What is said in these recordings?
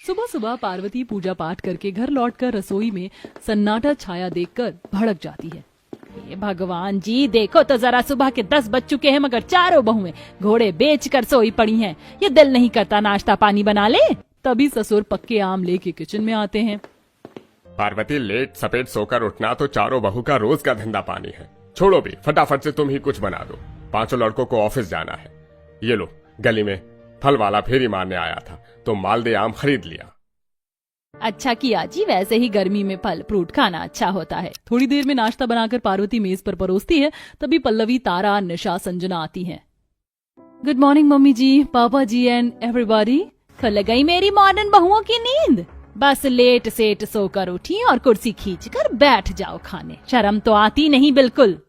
सुबह सुबह पार्वती पूजा पाठ करके घर लौटकर रसोई में सन्नाटा छाया देखकर भड़क जाती है। हे भगवान जी, देखो तो जरा, सुबह के 10 बज चुके हैं मगर चारों बहुएं घोड़े बेच कर सोई पड़ी हैं। ये दिल नहीं करता नाश्ता पानी बना ले। तभी ससुर पक्के आम लेके किचन में आते हैं। पार्वती, लेट सपेट सोकर उठना तो चारों बहू का रोज का धंधा पानी है। छोड़ो भी, फटाफट से तुम ही कुछ बना दो। 5 लड़कों को ऑफिस जाना है। ये लो, गली में फल वाला फेरी मारने आया था तो मालदे आम खरीद लिया। अच्छा किया जी, वैसे ही गर्मी में फल फ्रूट खाना अच्छा होता है। थोड़ी देर में नाश्ता बनाकर पार्वती मेज पर परोसती है। तभी पल्लवी, तारा, निशा, संजना आती हैं। गुड मॉर्निंग मम्मी जी, पापा जी एंड एवरीबॉडी। खुल गई मेरी मॉडर्न बहुओं की नींद। बस लेट सेट सोकर उठी और कुर्सी खींचकर बैठ जाओ खाने। शर्म तो आती नहीं बिल्कुल।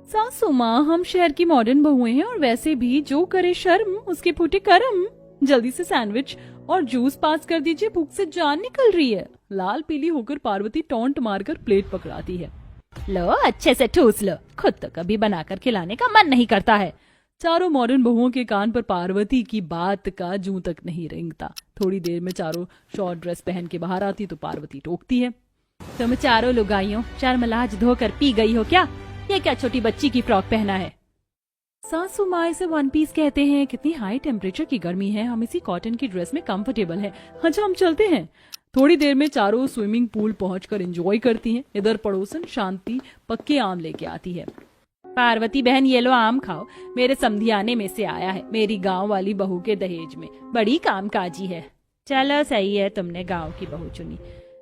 सासू माँ, हम शहर की मॉडर्न बहुएं हैं और वैसे भी जो करे शर्म उसके फूटे कर्म। जल्दी से सैंडविच और जूस पास कर दीजिए, भूख से जान निकल रही है। लाल पीली होकर पार्वती टॉन्ट मारकर प्लेट पकड़ाती है। लो अच्छे से ठूस लो, खुद तो कभी बनाकर खिलाने का मन नहीं करता है। चारों मॉडर्न बहुओं के कान पर पार्वती की बात का जूं तक नहीं रेंगता। थोड़ी देर में चारों शॉर्ट ड्रेस पहन के बाहर आती तो पार्वती टोकती है। तुम चारों लुगाइयों शर्म लाज धोकर पी गई हो क्या? ये क्या छोटी बच्ची की फ्रॉक पहना है? सासू माँ, इसे 1 पीस कहते हैं। कितनी हाई टेम्परेचर की गर्मी है, हम इसी कॉटन की ड्रेस में कंफर्टेबल है। अच्छा, हम चलते हैं। थोड़ी देर में चारों स्विमिंग पूल पहुंचकर एंजॉय करती हैं। इधर पड़ोसन शांति पक्के आम लेके आती है। पार्वती बहन, ये लो आम खाओ, मेरे समधियाने में से आया है, मेरी गांव वाली बहू के दहेज में। बड़ी कामकाजी है। चलो सही है, तुमने गांव की बहू चुनी।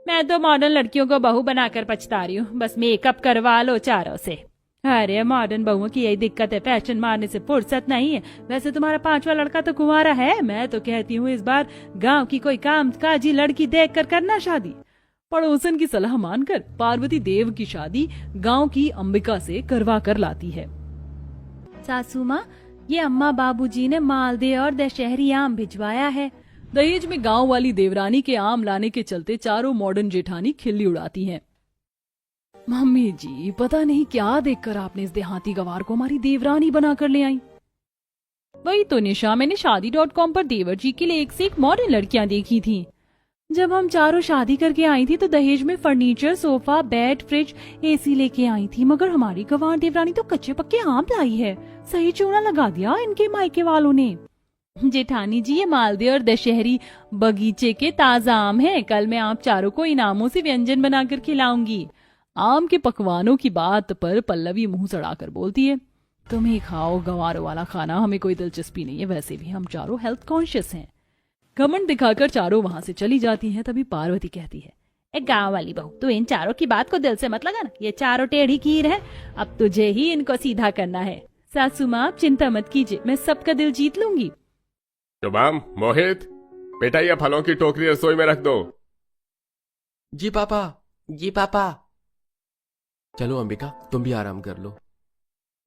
मैं तो मॉडर्न लड़कियों को बहू बनाकर पछता रही हूँ। बस मेकअप करवा लो चारों से। अरे मॉडर्न बहुओं की यही दिक्कत है, फैशन मारने से फुर्सत नहीं है। वैसे तुम्हारा 5वां लड़का तो कुंवारा है। मैं तो कहती हूँ इस बार गांव की कोई काम काजी लड़की देख कर करना शादी। पड़ोसन की सलाह मानकर पार्वती देव की शादी गांव की अंबिका से करवा कर लाती है। सासू माँ, ये अम्मा बाबूजी ने मालदे और दशहरी आम भिजवाया है। दहेज में गांव वाली देवरानी के आम लाने के चलते चारों मॉडर्न जेठानी खिल्ली उड़ाती हैं। मम्मी जी, पता नहीं क्या देखकर आपने इस देहाती गवार को हमारी देवरानी बनाकर ले आई। वही तो निशा, मैंने शादी.com पर देवर जी के लिए एक से एक मॉडर्न लड़कियां देखी थी। जब हम चारों शादी करके आई थी तो दहेज में furniture, sofa, bed, fridge, AC लेके आई थी, मगर हमारी गंवार देवरानी तो कच्चे पक्के आम लाई है। सही चूना लगा दिया इनके मायके वालों ने। जेठानी जी, ये मालदे और दशहरी बगीचे के ताजा आम हैं। कल मैं आप चारों को इन आमों से व्यंजन बनाकर खिलाऊंगी। आम के पकवानों की बात पर पल्लवी मुंह सड़ाकर बोलती है, तुम ही खाओ गंवारों वाला खाना, हमें कोई दिलचस्पी नहीं है। वैसे भी हम चारों हेल्थ कॉन्शियस हैं। घमंड दिखाकर चारों वहां से चली जाती हैं। तभी पार्वती कहती है, ए गाँव वाली बहू, तू इन चारों की बात को दिल से मत लगाना। ये चारों टेढ़ी कीर है, अब तुझे ही इनको सीधा करना है। सासू माँ, आप चिंता मत कीजिए, मैं सबका दिल जीत लूंगी। शुभम, मोहित, बेटा ये फलों की टोकरी रसोई में रख दो। जी पापा, जी पापा। चलो अंबिका, तुम भी आराम कर लो।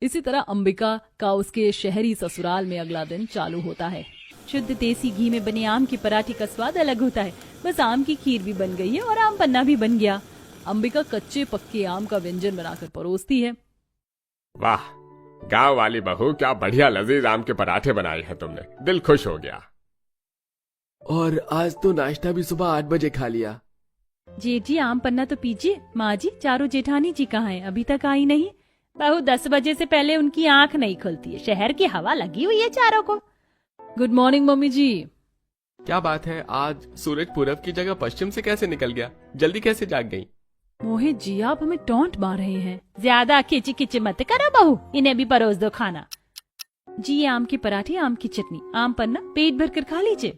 इसी तरह अंबिका का उसके शहरी ससुराल में अगला दिन चालू होता है। शुद्ध देसी घी में बने आम के पराठे का स्वाद अलग होता है। बस आम की खीर भी बन गई है और आम पन्ना भी बन गया। अंबिका कच्चे पक्के आम का व्यंजन बनाकर परोसती है। वाह, गांव वाली बहू, क्या बढ़िया लजीज आम के पराठे बनाए हैं तुमने, दिल खुश हो गया। और आज तो नाश्ता भी सुबह 8 बजे खा लिया। जेठ जी, आम पन्ना तो पीजिए। माँ जी, चारों जेठानी जी कहाँ हैं? अभी तक आई नहीं। बहू, 10 बजे से पहले उनकी आंख नहीं खुलती है। शहर की हवा लगी हुई है चारों को। गुड मॉर्निंग मम्मी जी। क्या बात है, आज सूरज पूरब की जगह पश्चिम से कैसे निकल गया? जल्दी कैसे जाग गई? मोहित जी, आप हमें टॉन्ट मार रहे हैं। ज्यादा खिची खिची मत करो बहू, इन्हें भी परोस दो खाना। जी, आम के पराठे, आम की चटनी, आम पन्ना, पेट भर कर खा लीजिए।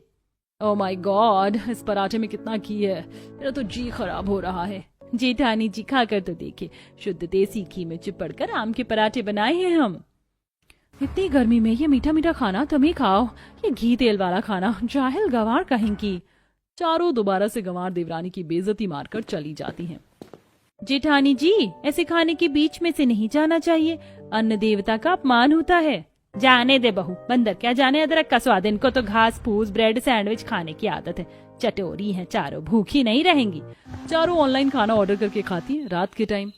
ओह माय गॉड, इस पराठे में कितना घी है, मेरा तो जी खराब हो रहा है। जेठानी जी, खाकर तो देखे, शुद्ध देसी घी में चिपड़कर आम के पराठे बनाए हैं हम। इतनी गर्मी में ये मीठा मीठा खाना तुम ही खाओ, ये घी तेल वाला खाना जाहिल गंवार कहेंगी। चारों दोबारा से गंवार देवरानी की बेइज्जती मारकर चली जाती हैं। जेठानी जी, ऐसे खाने के बीच में से नहीं जाना चाहिए, अन्न देवता का अपमान होता है। जाने दे बहू, बंदर क्या जाने अदरक का स्वाद। इनको तो घास फूस, ब्रेड, सैंडविच खाने की आदत है। चटोरी हैं चारों, भूखी नहीं रहेंगी। चारों ऑनलाइन खाना ऑर्डर करके खाती हैं रात के टाइम।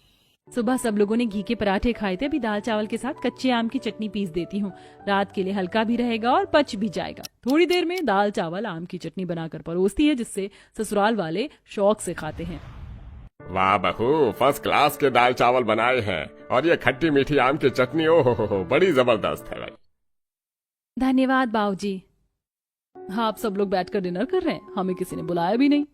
सुबह सब लोगों ने घी के पराठे खाए थे, अभी दाल चावल के साथ कच्चे आम की चटनी पीस देती हूँ। रात के लिए हल्का भी रहेगा और पच भी जाएगा। थोड़ी देर में दाल चावल आम की चटनी बनाकर परोसती है, जिससे ससुराल वाले शौक से खाते हैं। वाह बहू, फर्स्ट क्लास के दाल चावल बनाए हैं और ये खट्टी मीठी आम की चटनी, ओ हो, बड़ी जबरदस्त है भाई। धन्यवाद बाबूजी। हाँ, आप सब लोग बैठकर डिनर कर रहे हैं, हमें किसी ने बुलाया भी नहीं।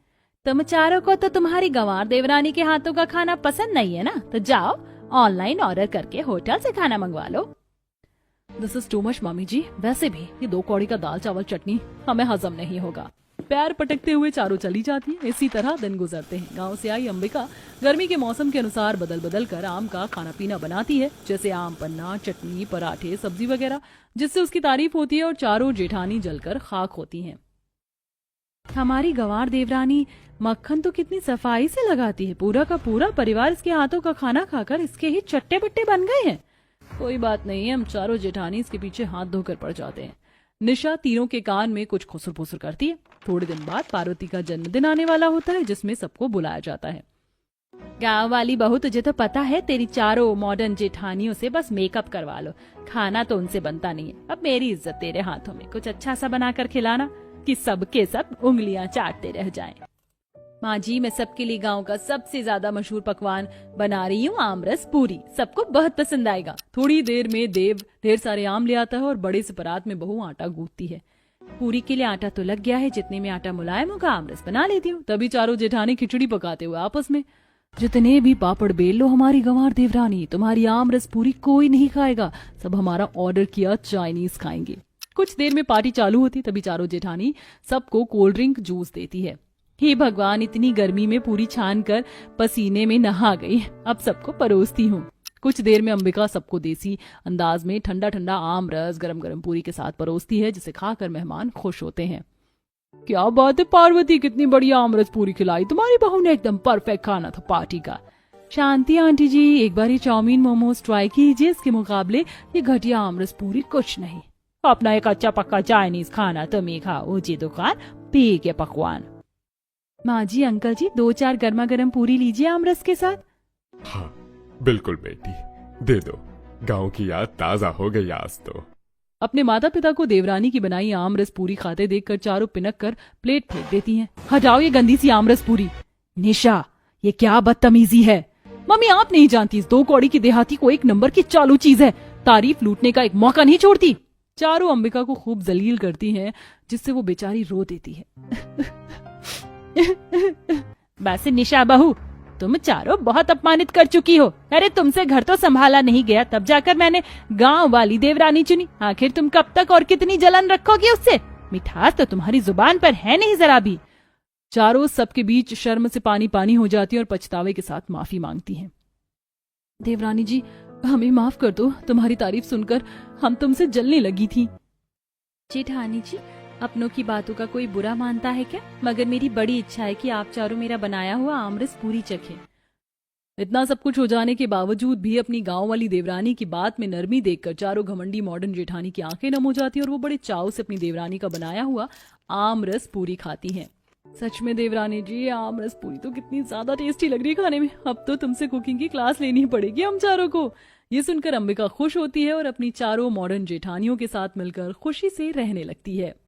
तुम चारों को तो तुम्हारी गंवार देवरानी के हाथों का खाना पसंद नहीं है ना, तो जाओ ऑनलाइन ऑर्डर करके होटल से खाना मंगवा लो। दिस इज टू मच मामी जी, वैसे भी ये 2 कौड़ी का दाल चावल चटनी हमें हजम नहीं होगा। पैर पटकते हुए चारों चली जाती है। इसी तरह दिन गुजरते हैं। गांव से आई अंबिका गर्मी के मौसम के अनुसार बदल बदल कर आम का खाना पीना बनाती है, जैसे आम पन्ना, चटनी, पराठे, सब्जी वगैरह, जिससे उसकी तारीफ होती है और चारों जेठानी जलकर खाक होती हैं। हमारी गंवार देवरानी मक्खन तो कितनी सफाई से लगाती है। पूरा का पूरा परिवार इसके हाथों का खाना खाकर इसके ही चट्टे बट्टे बन गए हैं। कोई बात नहीं है, हम चारों जेठानी इसके पीछे हाथ धोकर पड़ जाते हैं। निशा तीनों के कान में कुछ खुसर फुसर करती है। थोड़े दिन बाद पार्वती का जन्मदिन आने वाला होता है, जिसमें सबको बुलाया जाता है। गांव वाली बहू, तुझे तो पता है तेरी चारों मॉडर्न जेठानियों से बस मेकअप करवा लो, खाना तो उनसे बनता नहीं है। अब मेरी इज्जत तेरे हाथों में, कुछ अच्छा सा बनाकर खिलाना कि सब के सब उंगलियां चाटते रह जाएं। माँ जी, मैं सबके लिए गांव का सबसे ज्यादा मशहूर पकवान बना रही हूँ, आमरस पूरी। सबको बहुत पसंद आएगा। थोड़ी देर में देव ढेर सारे आम ले आता है और बड़े से परात में बहू आटा गूंथती है। पूरी के लिए आटा तो लग गया है, जितने में आटा मुलायम होगा आमरस बना लेती हूँ। तभी चारों जेठानी खिचड़ी पकाते हुए आपस में, जितने भी पापड़ बेल लो हमारी गंवार देवरानी, तुम्हारी आमरस पूरी कोई नहीं खाएगा, सब हमारा ऑर्डर किया चाइनीज खाएंगे। कुछ देर में पार्टी चालू होती, तभी चारों जेठानी सबको कोल्ड ड्रिंक जूस देती है। हे भगवान, इतनी गर्मी में पूरी छान कर पसीने में नहा गई। अब सबको परोसती हूँ। कुछ देर में अंबिका सबको देसी अंदाज में ठंडा ठंडा आम रस गरम गरम पूरी के साथ परोसती है, जिसे खाकर मेहमान खुश होते हैं। क्या बात है पार्वती, कितनी बढ़िया आमरस पूरी खिलाई तुम्हारी बहू ने, एकदम परफेक्ट खाना था पार्टी का। शांति आंटी जी, एक बार ये चाउमीन मोमोज ट्राई कीजिए, इसके मुकाबले ये घटिया आमरस पूरी कुछ नहीं। अपना एक अच्छा पक्का चाइनीज खाना तुम ही खाओ, ऊंची दुकान पी के पकवान। माँ जी, अंकल जी, 2-4 गर्मा गर्म पूरी लीजिए आमरस के साथ। हाँ बिल्कुल बेटी, दे दो, गांव की याद ताजा हो गई आज तो। अपने माता पिता को देवरानी की बनाई आमरस पूरी खाते देखकर चारों पिनक कर प्लेट फेंक देती हैं। हटाओ ये गंदी सी आमरस पूरी। निशा, ये क्या बदतमीजी है। मम्मी, आप नहीं जानती, इस 2 कौड़ी की देहाती को एक नंबर की चालू चीज है, तारीफ लूटने का एक मौका नहीं छोड़ती। चारों अंबिका को खूब जलील करती हैं, जिससे वो बेचारी रो देती है। बस निशा बहू, तुम चारों बहुत अपमानित कर चुकी हो। अरे तुमसे घर तो संभाला नहीं गया, तब जाकर मैंने गांव वाली देवरानी चुनी। आखिर तुम कब तक और कितनी जलन रखोगे उससे? मिठास तो तुम्हारी जुबान पर है नहीं जरा भी। चारों सबके बीच शर्म से पानी पानी हो जाती है और पछतावे के साथ माफी मांगती हैं। देवरानी जी, हमें माफ कर दो, तुम्हारी तारीफ सुनकर हम तुमसे जलने लगी थी। जेठानी जी, अपनों की बातों का कोई बुरा मानता है क्या? मगर मेरी बड़ी इच्छा है कि आप चारों मेरा बनाया हुआ आमरस पूरी चखें। इतना सब कुछ हो जाने के बावजूद भी अपनी गांव वाली देवरानी की बात में नरमी देखकर चारों घमंडी मॉडर्न जेठानी की आंखें नम हो जाती है और वो बड़े चाव से अपनी देवरानी का बनाया हुआ आमरस पूरी खाती हैं। सच में देवरानी जी, आमरस पूरी तो कितनी ज्यादा टेस्टी लग रही है खाने में। अब तो तुमसे कुकिंग की क्लास लेनी पड़ेगी हम चारों को। ये सुनकर अंबिका खुश होती है और अपनी चारों मॉडर्न जेठानियों के साथ मिलकर खुशी से रहने लगती है।